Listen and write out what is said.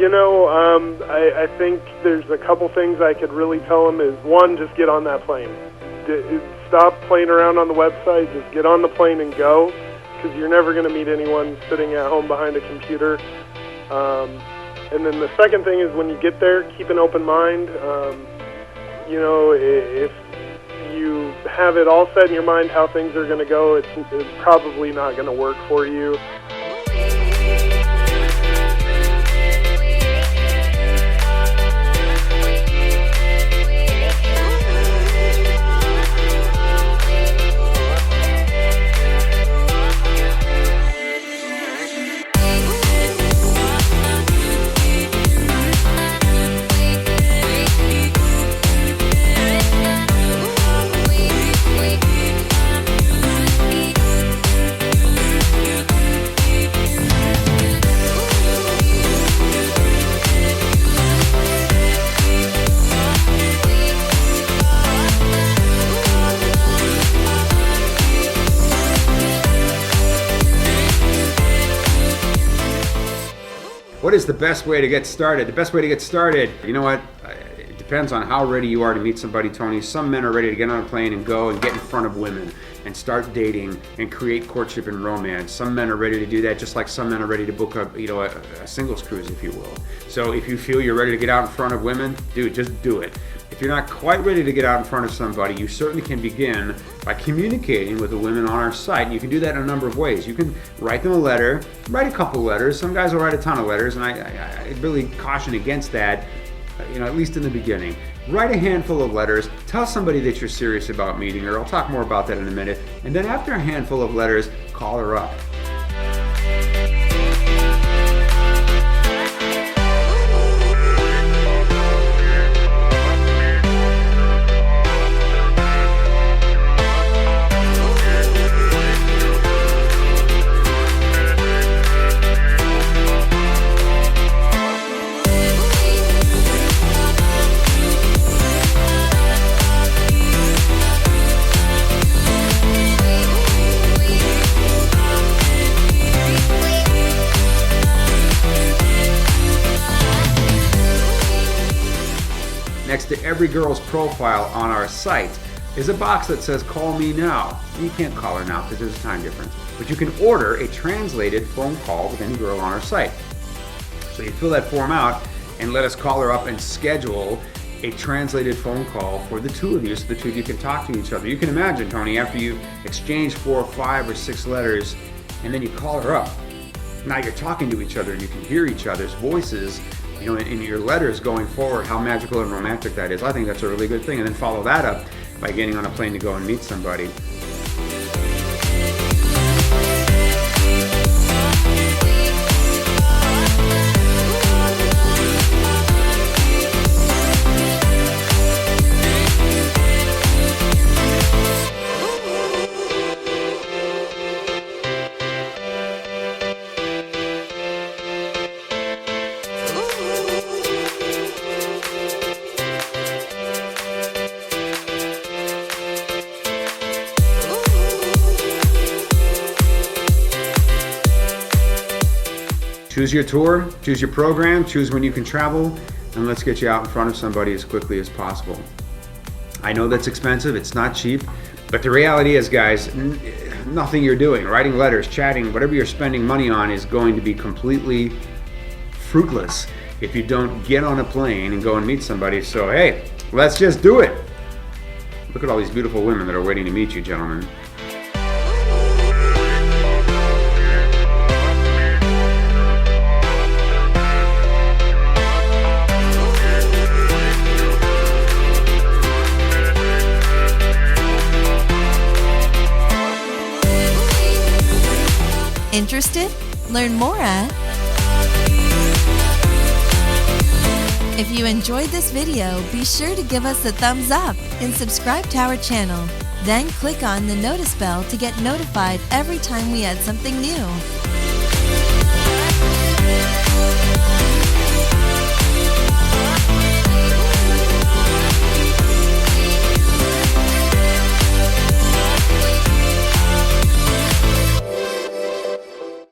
I think there's a couple things I could really tell them is, one, just get on that plane. Stop playing around on the website. Just get on the plane and go, because you're never going to meet anyone sitting at home behind a computer. And then the second thing is, when you get there, keep an open mind. If you have it all set in your mind how things are going to go, it's probably not going to work for you. What is the best way to get started? The best way to get started, you know what? It depends on how ready you are to meet somebody, Tony. Some men are ready to get on a plane and go and get in front of women and start dating and create courtship and romance. Some men are ready to do that, just like some men are ready to book a singles cruise, if you will. So if you feel you're ready to get out in front of women, dude, just do it. If you're not quite ready to get out in front of somebody, you certainly can begin by communicating with the women on our site. And you can do that in a number of ways. You can write them a letter, write a couple letters. Some guys will write a ton of letters, and I really caution against that, at least in the beginning. Write a handful of letters, tell somebody that you're serious about meeting her. I'll talk more about that in a minute. And then after a handful of letters, call her up. Next to every girl's profile on our site is a box that says "Call me now." You can't call her now because there's a time difference, but you can order a translated phone call with any girl on our site. So you fill that form out and let us call her up and schedule a translated phone call for the two of you, so the two of you can talk to each other. You can imagine, Tony, after you exchange 4 or 5 or 6 letters and then you call her up. Now you're talking to each other and you can hear each other's voices, in your letters going forward, how magical and romantic that is. I think that's a really good thing. And then follow that up by getting on a plane to go and meet somebody. Choose your tour, choose your program, choose when you can travel, and let's get you out in front of somebody as quickly as possible. I know that's expensive, it's not cheap, but the reality is, guys, nothing you're doing, writing letters, chatting, whatever you're spending money on is going to be completely fruitless if you don't get on a plane and go and meet somebody. So hey, let's just do it. Look at all these beautiful women that are waiting to meet you, gentlemen. Interested? Learn more at... If you enjoyed this video, be sure to give us a thumbs up and subscribe to our channel. Then click on the notice bell to get notified every time we add something new.